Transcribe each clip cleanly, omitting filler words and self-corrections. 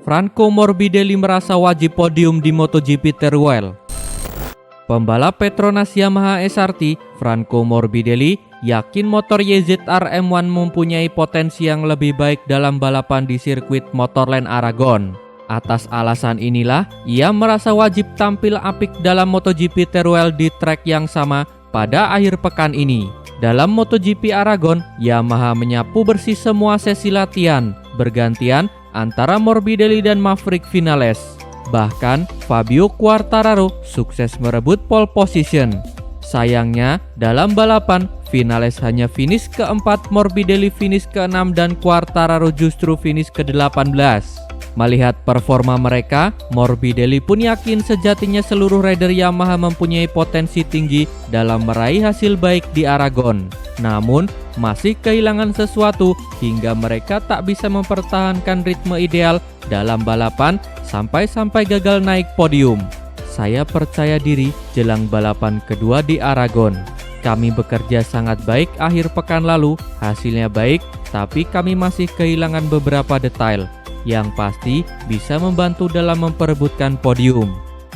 Franco Morbidelli merasa wajib podium di MotoGP Teruel. Pembalap Petronas Yamaha SRT, Franco Morbidelli, yakin motor YZR M1 mempunyai potensi yang lebih baik dalam balapan di sirkuit Motorland Aragon. Atas alasan inilah, ia merasa wajib tampil apik dalam MotoGP Teruel di trek yang sama pada akhir pekan ini. Dalam MotoGP Aragon, Yamaha menyapu bersih semua sesi latihan, bergantian antara Morbidelli dan Maverick Vinales. Bahkan, Fabio Quartararo sukses merebut pole position. Sayangnya, dalam balapan, Vinales hanya finish ke-4, Morbidelli finish ke-6, dan Quartararo justru finish ke-18. Melihat performa mereka, Morbidelli pun yakin sejatinya seluruh rider Yamaha mempunyai potensi tinggi dalam meraih hasil baik di Aragon. Namun, masih kehilangan sesuatu hingga mereka tak bisa mempertahankan ritme ideal dalam balapan sampai gagal naik podium. Saya percaya diri jelang balapan kedua di Aragon. Kami bekerja sangat baik akhir pekan lalu, hasilnya baik, tapi kami masih kehilangan beberapa detail yang pasti bisa membantu dalam memperebutkan podium.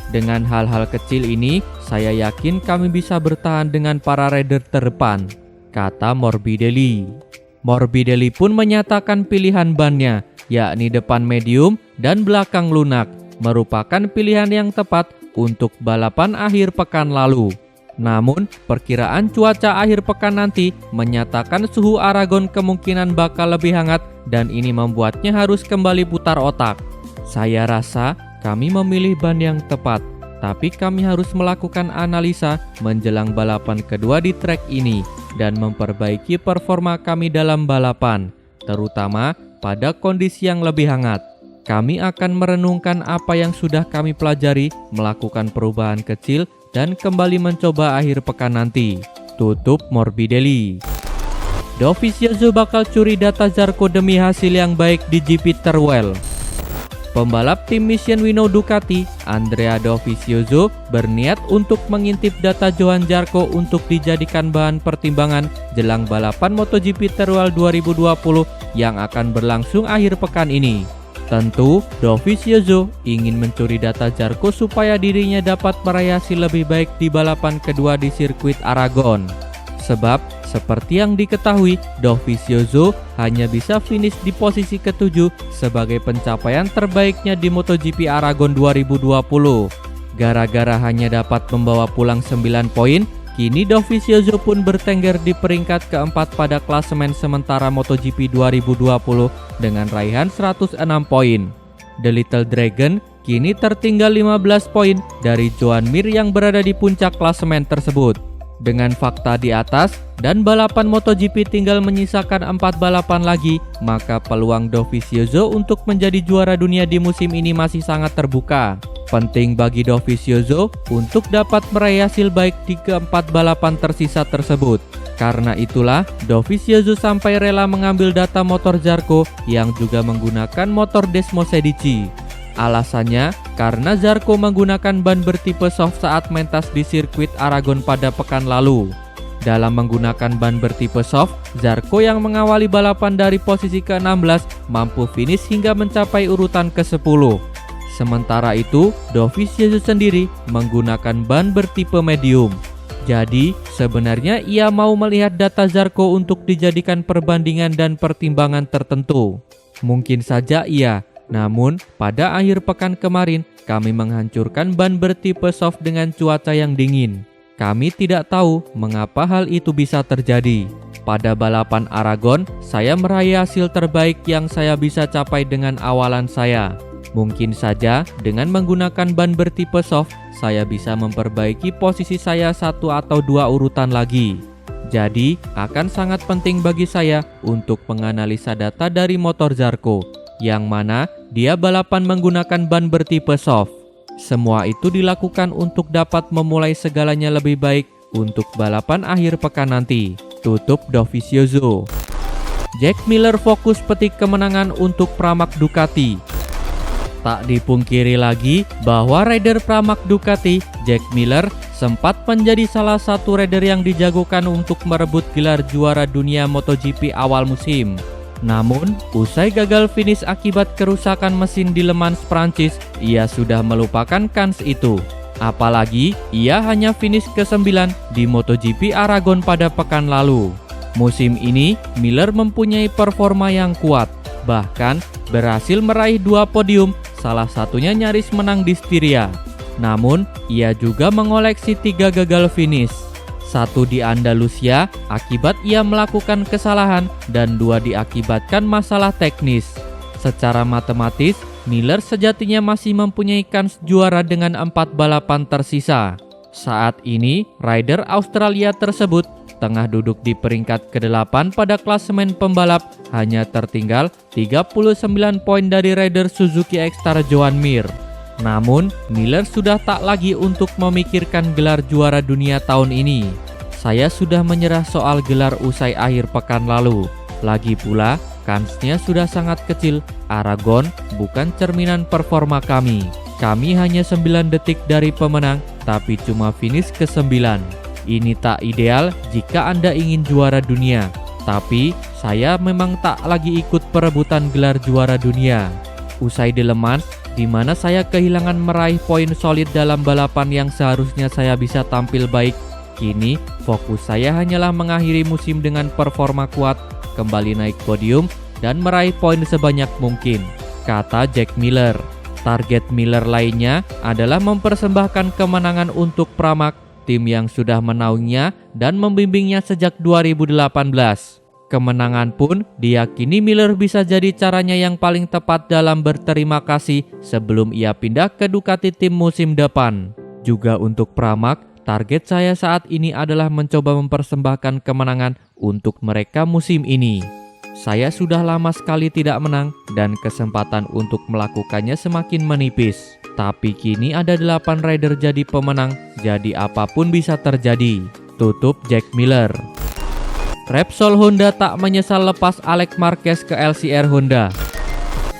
Dengan hal-hal kecil ini, saya yakin kami bisa bertahan dengan para rider terdepan, kata Morbidelli. Morbidelli pun menyatakan pilihan bannya, yakni depan medium dan belakang lunak, merupakan pilihan yang tepat untuk balapan akhir pekan lalu. Namun, perkiraan cuaca akhir pekan nanti menyatakan suhu Aragon kemungkinan bakal lebih hangat dan ini membuatnya harus kembali putar otak. Saya rasa kami memilih ban yang tepat, tapi kami harus melakukan analisa menjelang balapan kedua di trek ini dan memperbaiki performa kami dalam balapan, terutama pada kondisi yang lebih hangat. Kami akan merenungkan apa yang sudah kami pelajari, melakukan perubahan kecil, dan kembali mencoba akhir pekan nanti, tutup Morbidelli. Dovizioso bakal curi data Zarco demi hasil yang baik di GP Teruel. Pembalap tim Mission Winnow Ducati, Andrea Dovizioso, berniat untuk mengintip data Johann Zarco untuk dijadikan bahan pertimbangan jelang balapan MotoGP Teruel 2020 yang akan berlangsung akhir pekan ini. Tentu, Dovizioso ingin mencuri data Zarco supaya dirinya dapat meraih hasil lebih baik di balapan kedua di sirkuit Aragon. Sebab, seperti yang diketahui, Dovizioso hanya bisa finish di posisi ke-7 sebagai pencapaian terbaiknya di MotoGP Aragon 2020. Gara-gara hanya dapat membawa pulang 9 poin, kini Dovizioso pun bertengger di peringkat keempat pada klasemen sementara MotoGP 2020 dengan raihan 106 poin. The Little Dragon kini tertinggal 15 poin dari Joan Mir yang berada di puncak klasemen tersebut. Dengan fakta di atas dan balapan MotoGP tinggal menyisakan 4 balapan lagi, maka peluang Dovizioso untuk menjadi juara dunia di musim ini masih sangat terbuka. Penting bagi Dovizioso untuk dapat meraih hasil baik di keempat balapan tersisa tersebut. Karena itulah, Dovizioso sampai rela mengambil data motor Zarco yang juga menggunakan motor Desmosedici. Alasannya, karena Zarco menggunakan ban bertipe soft saat mentas di sirkuit Aragon pada pekan lalu. Dalam menggunakan ban bertipe soft, Zarco yang mengawali balapan dari posisi ke-16 mampu finish hingga mencapai urutan ke-10. Sementara itu, Dovizioso sendiri menggunakan ban bertipe medium. Jadi, sebenarnya ia mau melihat data Zarco untuk dijadikan perbandingan dan pertimbangan tertentu. Mungkin saja iya. Namun, pada akhir pekan kemarin, kami menghancurkan ban bertipe soft dengan cuaca yang dingin. Kami tidak tahu mengapa hal itu bisa terjadi. Pada balapan Aragon, saya meraih hasil terbaik yang saya bisa capai dengan awalan saya. Mungkin saja dengan menggunakan ban bertipe soft, saya bisa memperbaiki posisi saya 1 atau 2 urutan lagi. Jadi, akan sangat penting bagi saya untuk menganalisa data dari motor Zarco, yang mana dia balapan menggunakan ban bertipe soft. Semua itu dilakukan untuk dapat memulai segalanya lebih baik untuk balapan akhir pekan nanti, tutup Dovizioso. Jack Miller fokus petik kemenangan untuk Pramac Ducati. Tak dipungkiri lagi bahwa rider Pramac Ducati, Jack Miller, sempat menjadi salah satu rider yang dijagokan untuk merebut gelar juara dunia MotoGP awal musim. Namun, usai gagal finish akibat kerusakan mesin di Le Mans Prancis, ia sudah melupakan kans itu. Apalagi, ia hanya finish ke-9 di MotoGP Aragon pada pekan lalu. Musim ini, Miller mempunyai performa yang kuat, bahkan berhasil meraih 2 podium, salah satunya nyaris menang di Styria. Namun, ia juga mengoleksi 3 gagal finish. 1 di Andalusia akibat ia melakukan kesalahan dan 2 diakibatkan masalah teknis. Secara matematis, Miller sejatinya masih mempunyai kans juara dengan 4 balapan tersisa. Saat ini, rider Australia tersebut tengah duduk di peringkat ke-8 pada klasemen pembalap, hanya tertinggal 39 poin dari rider Suzuki X-Star Joan Mir. Namun, Miller sudah tak lagi untuk memikirkan gelar juara dunia tahun ini. Saya sudah menyerah soal gelar usai akhir pekan lalu. Lagi pula, kansnya sudah sangat kecil. Aragon bukan cerminan performa kami. Kami hanya 9 detik dari pemenang, tapi cuma finish ke-9. Ini tak ideal jika Anda ingin juara dunia. Tapi, saya memang tak lagi ikut perebutan gelar juara dunia. Usai di Le Mans, di mana saya kehilangan meraih poin solid dalam balapan yang seharusnya saya bisa tampil baik. Kini, fokus saya hanyalah mengakhiri musim dengan performa kuat, kembali naik podium, dan meraih poin sebanyak mungkin, kata Jack Miller. Target Miller lainnya adalah mempersembahkan kemenangan untuk Pramac, tim yang sudah menaunginya dan membimbingnya sejak 2018. Kemenangan pun diyakini Miller bisa jadi caranya yang paling tepat dalam berterima kasih sebelum ia pindah ke Ducati tim musim depan. Juga untuk Pramac, target saya saat ini adalah mencoba mempersembahkan kemenangan untuk mereka musim ini. Saya sudah lama sekali tidak menang dan kesempatan untuk melakukannya semakin menipis. Tapi kini ada 8 rider jadi pemenang, jadi apapun bisa terjadi, tutup Jack Miller. Repsol Honda tak menyesal lepas Alex Marquez ke LCR Honda.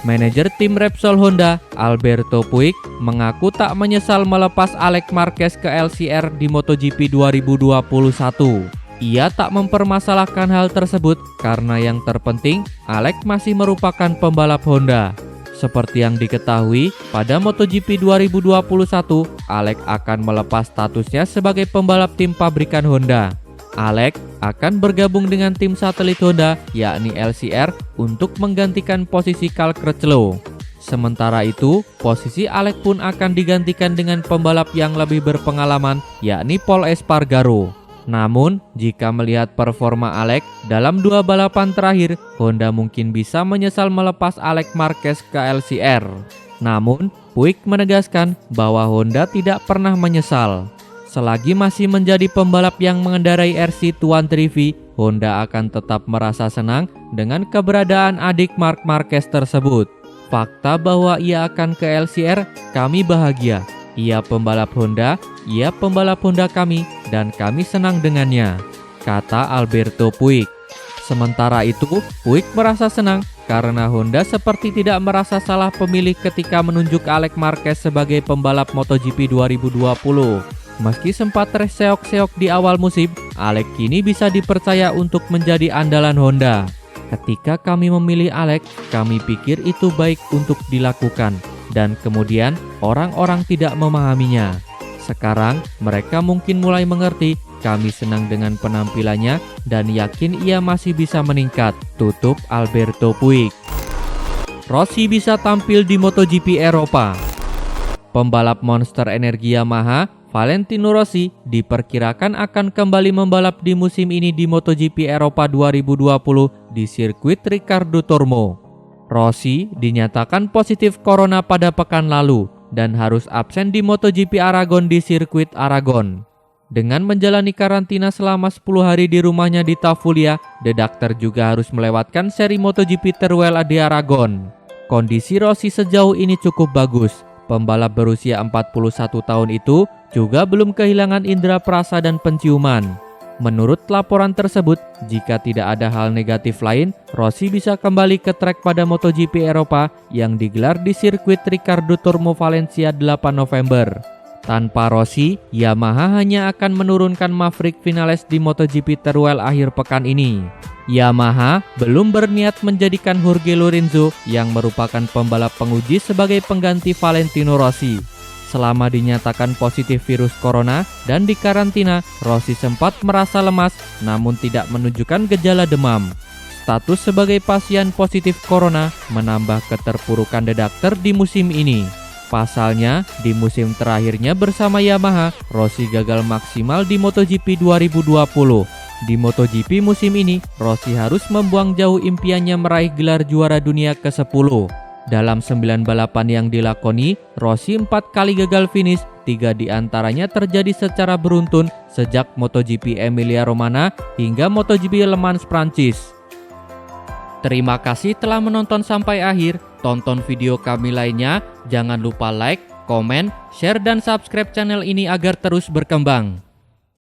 Manajer tim Repsol Honda, Alberto Puig, mengaku tak menyesal melepas Alex Marquez ke LCR di MotoGP 2021. Ia tak mempermasalahkan hal tersebut karena yang terpenting, Alex masih merupakan pembalap Honda. Seperti yang diketahui, pada MotoGP 2021, Alex akan melepas statusnya sebagai pembalap tim pabrikan Honda. Alex akan bergabung dengan tim satelit Honda, yakni LCR, untuk menggantikan posisi Cal Crutchlow. Sementara itu, posisi Alex pun akan digantikan dengan pembalap yang lebih berpengalaman, yakni Pol Espargaro. Namun, jika melihat performa Alex dalam 2 balapan terakhir, Honda mungkin bisa menyesal melepas Alex Marquez ke LCR. Namun, Puig menegaskan bahwa Honda tidak pernah menyesal. Selagi masih menjadi pembalap yang mengendarai RC213V, Honda akan tetap merasa senang dengan keberadaan adik Marc Marquez tersebut. Fakta bahwa ia akan ke LCR, kami bahagia. Ia pembalap Honda, ia pembalap Honda kami, dan kami senang dengannya, kata Alberto Puig. Sementara itu, Puig merasa senang karena Honda seperti tidak merasa salah pemilih ketika menunjuk Alex Marquez sebagai pembalap MotoGP 2020. Meski sempat terseok-seok di awal musim, Alex kini bisa dipercaya untuk menjadi andalan Honda. Ketika kami memilih Alex, kami pikir itu baik untuk dilakukan, dan kemudian orang-orang tidak memahaminya. Sekarang mereka mungkin mulai mengerti, kami senang dengan penampilannya dan yakin ia masih bisa meningkat, tutup Alberto Puig. Rossi bisa tampil di MotoGP Eropa. Pembalap monster energi Yamaha, Valentino Rossi, diperkirakan akan kembali membalap di musim ini di MotoGP Eropa 2020 di sirkuit Ricardo Tormo. Rossi dinyatakan positif corona pada pekan lalu dan harus absen di MotoGP Aragon di sirkuit Aragon. Dengan menjalani karantina selama 10 hari di rumahnya di Tavulia, The Doctor juga harus melewatkan seri MotoGP Teruel di Aragon. Kondisi Rossi sejauh ini cukup bagus. Pembalap berusia 41 tahun itu juga belum kehilangan indera perasa dan penciuman. Menurut laporan tersebut, jika tidak ada hal negatif lain, Rossi bisa kembali ke trek pada MotoGP Eropa yang digelar di sirkuit Ricardo Tormo Valencia 8 November. Tanpa Rossi, Yamaha hanya akan menurunkan Maverick Vinales di MotoGP Teruel akhir pekan ini. Yamaha belum berniat menjadikan Jorge Lorenzo yang merupakan pembalap penguji sebagai pengganti Valentino Rossi. Selama dinyatakan positif virus corona dan dikarantina, Rossi sempat merasa lemas namun tidak menunjukkan gejala demam. Status sebagai pasien positif corona menambah keterpurukan The Doctor di musim ini. Pasalnya, di musim terakhirnya bersama Yamaha, Rossi gagal maksimal di MotoGP 2020. Di MotoGP musim ini, Rossi harus membuang jauh impiannya meraih gelar juara dunia ke-10. Dalam 9 balapan yang dilakoni, Rossi 4 kali gagal finish, 3 diantaranya terjadi secara beruntun sejak MotoGP Emilia-Romagna hingga MotoGP Le Mans Prancis. Terima kasih telah menonton sampai akhir. Tonton video kami lainnya. Jangan lupa like, komen, share, dan subscribe channel ini agar terus berkembang.